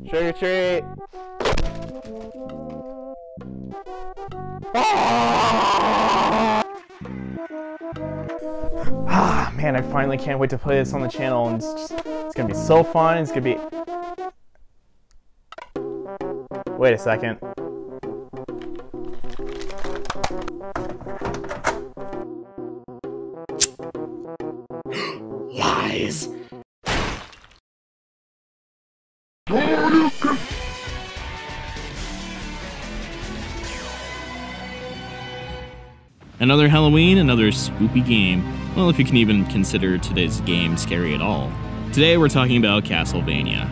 Trick or treat! Ah, man, I finally can't wait to play this on the channel, and it's gonna be so fun. It's gonna be... Wait a second. Lies! Another Halloween, another spoopy game. Well, if you can even consider today's game scary at all. Today we're talking about Castlevania.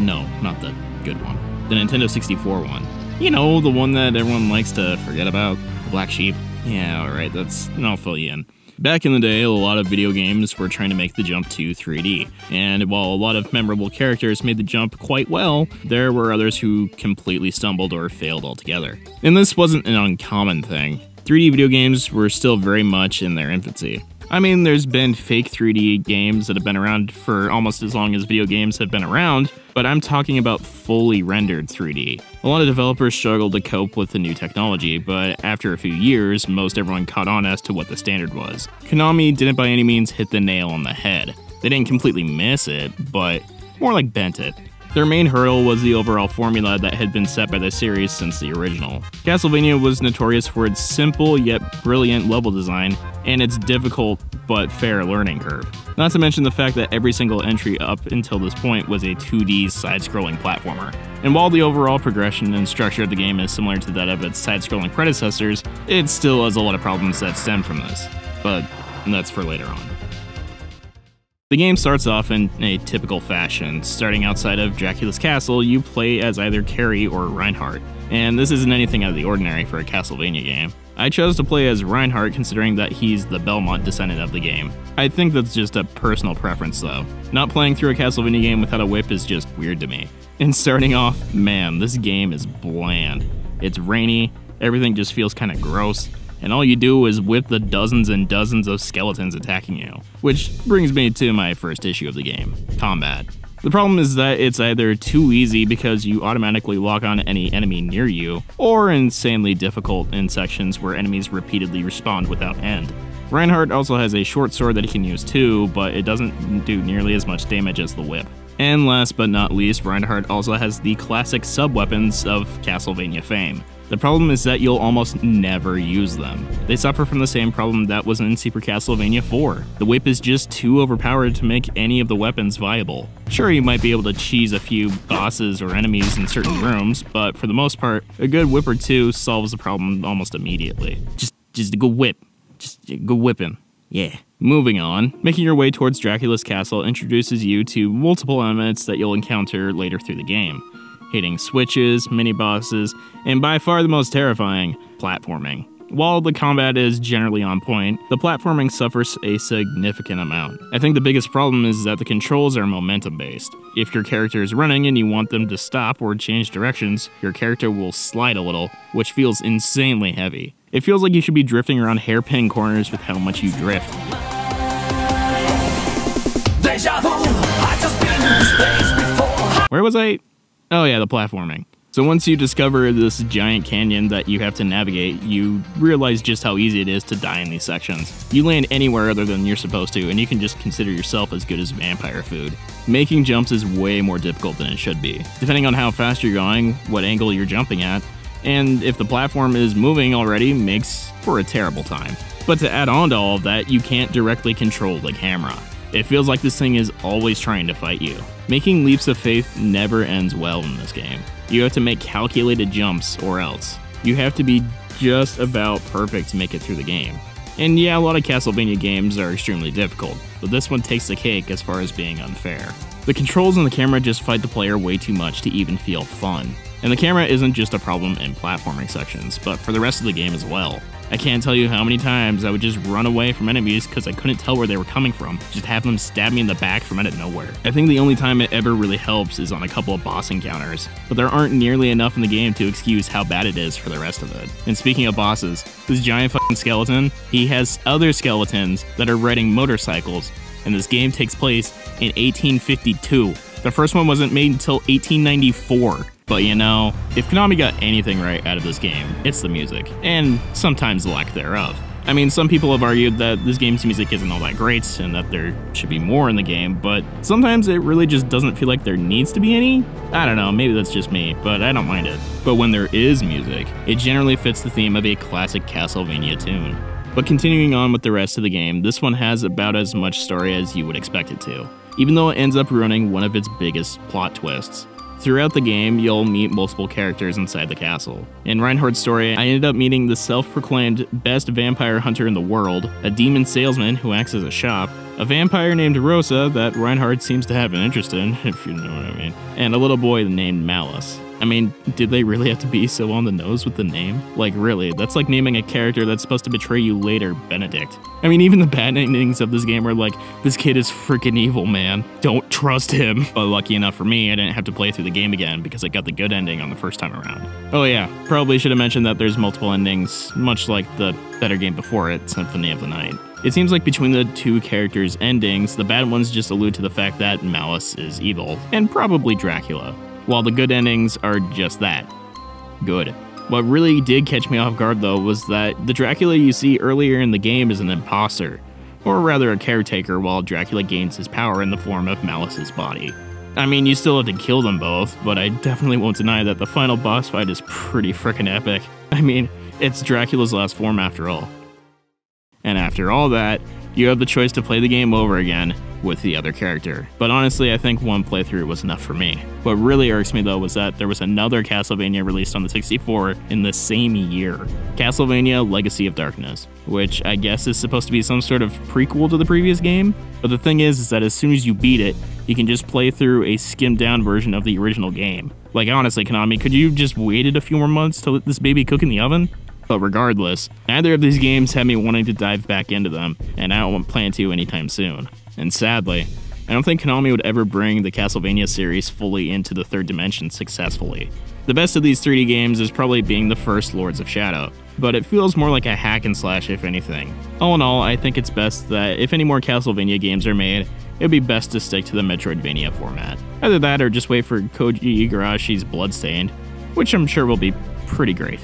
No, not the good one. The Nintendo 64 one. You know, the one that everyone likes to forget about. The black sheep. Yeah, alright, I'll fill you in. Back in the day, a lot of video games were trying to make the jump to 3D, and while a lot of memorable characters made the jump quite well, there were others who completely stumbled or failed altogether. And this wasn't an uncommon thing. 3D video games were still very much in their infancy. I mean, there's been fake 3D games that have been around for almost as long as video games have been around, but I'm talking about fully rendered 3D. A lot of developers struggled to cope with the new technology, but after a few years, most everyone caught on as to what the standard was. Konami didn't by any means hit the nail on the head. They didn't completely miss it, but more like bent it. Their main hurdle was the overall formula that had been set by the series since the original. Castlevania was notorious for its simple yet brilliant level design and its difficult but fair learning curve. Not to mention the fact that every single entry up until this point was a 2D side-scrolling platformer. And while the overall progression and structure of the game is similar to that of its side-scrolling predecessors, it still has a lot of problems that stem from this. But that's for later on. The game starts off in a typical fashion. Starting outside of Dracula's castle, you play as either Carrie or Reinhardt, and this isn't anything out of the ordinary for a Castlevania game. I chose to play as Reinhardt considering that he's the Belmont descendant of the game. I think that's just a personal preference though. Not playing through a Castlevania game without a whip is just weird to me. And starting off, man, this game is bland. It's rainy, everything just feels kinda gross, and all you do is whip the dozens and dozens of skeletons attacking you. Which brings me to my first issue of the game, combat. The problem is that it's either too easy because you automatically lock on any enemy near you, or insanely difficult in sections where enemies repeatedly respawn without end. Reinhardt also has a short sword that he can use too, but it doesn't do nearly as much damage as the whip. And last but not least, Reinhardt also has the classic sub-weapons of Castlevania fame. The problem is that you'll almost never use them. They suffer from the same problem that was in Super Castlevania 4. The whip is just too overpowered to make any of the weapons viable. Sure, you might be able to cheese a few bosses or enemies in certain rooms, but for the most part, a good whip or two solves the problem almost immediately. Just go whip. Just go whipping. Yeah. Moving on, making your way towards Dracula's castle introduces you to multiple elements that you'll encounter later through the game. Hitting switches, mini-bosses, and by far the most terrifying, platforming. While the combat is generally on point, the platforming suffers a significant amount. I think the biggest problem is that the controls are momentum-based. If your character is running and you want them to stop or change directions, your character will slide a little, which feels insanely heavy. It feels like you should be drifting around hairpin corners with how much you drift. Where was I? Oh yeah, the platforming. So once you discover this giant canyon that you have to navigate, you realize just how easy it is to die in these sections. You land anywhere other than you're supposed to, and you can just consider yourself as good as vampire food. Making jumps is way more difficult than it should be, depending on how fast you're going, what angle you're jumping at, and if the platform is moving already, makes for a terrible time. But to add on to all of that, you can't directly control the camera. It feels like this thing is always trying to fight you. Making leaps of faith never ends well in this game. You have to make calculated jumps or else. You have to be just about perfect to make it through the game. And yeah, a lot of Castlevania games are extremely difficult, but this one takes the cake as far as being unfair. The controls on the camera just fight the player way too much to even feel fun. And the camera isn't just a problem in platforming sections, but for the rest of the game as well. I can't tell you how many times I would just run away from enemies because I couldn't tell where they were coming from, just have them stab me in the back from out of nowhere. I think the only time it ever really helps is on a couple of boss encounters, but there aren't nearly enough in the game to excuse how bad it is for the rest of it. And speaking of bosses, this giant fucking skeleton, he has other skeletons that are riding motorcycles, and this game takes place in 1852. The first one wasn't made until 1894. But you know, if Konami got anything right out of this game, it's the music, and sometimes the lack thereof. I mean, some people have argued that this game's music isn't all that great and that there should be more in the game, but sometimes it really just doesn't feel like there needs to be any. I don't know, maybe that's just me, but I don't mind it. But when there is music, it generally fits the theme of a classic Castlevania tune. But continuing on with the rest of the game, this one has about as much story as you would expect it to, even though it ends up ruining one of its biggest plot twists. Throughout the game, you'll meet multiple characters inside the castle. In Reinhardt's story, I ended up meeting the self-proclaimed best vampire hunter in the world, a demon salesman who acts as a shop, a vampire named Rosa that Reinhardt seems to have an interest in, if you know what I mean, and a little boy named Malice. I mean, did they really have to be so on the nose with the name? Like really, that's like naming a character that's supposed to betray you later, Benedict. I mean, even the bad endings of this game are like, this kid is freaking evil, man. Don't trust him. But lucky enough for me, I didn't have to play through the game again because I got the good ending on the first time around. Oh yeah, probably should have mentioned that there's multiple endings, much like the better game before it, Symphony of the Night. It seems like between the two characters' endings, the bad ones just allude to the fact that Malice is evil, and probably Dracula, while the good endings are just that. Good. What really did catch me off guard though was that the Dracula you see earlier in the game is an imposter, or rather a caretaker, while Dracula gains his power in the form of Malice's body. I mean, you still have to kill them both, but I definitely won't deny that the final boss fight is pretty frickin' epic. I mean, it's Dracula's last form after all. And after all that, you have the choice to play the game over again with the other character. But honestly, I think one playthrough was enough for me. What really irks me though was that there was another Castlevania released on the 64 in the same year. Castlevania Legacy of Darkness, which I guess is supposed to be some sort of prequel to the previous game. But the thing is that as soon as you beat it, you can just play through a skimmed down version of the original game. Like honestly, Konami, could you just waited a few more months to let this baby cook in the oven? But regardless, neither of these games had me wanting to dive back into them, and I don't plan to anytime soon. And sadly, I don't think Konami would ever bring the Castlevania series fully into the third dimension successfully. The best of these 3D games is probably being the first Lords of Shadow, but it feels more like a hack and slash if anything. All in all, I think it's best that if any more Castlevania games are made, it'd be best to stick to the Metroidvania format. Either that or just wait for Koji Igarashi's Bloodstained, which I'm sure will be pretty great.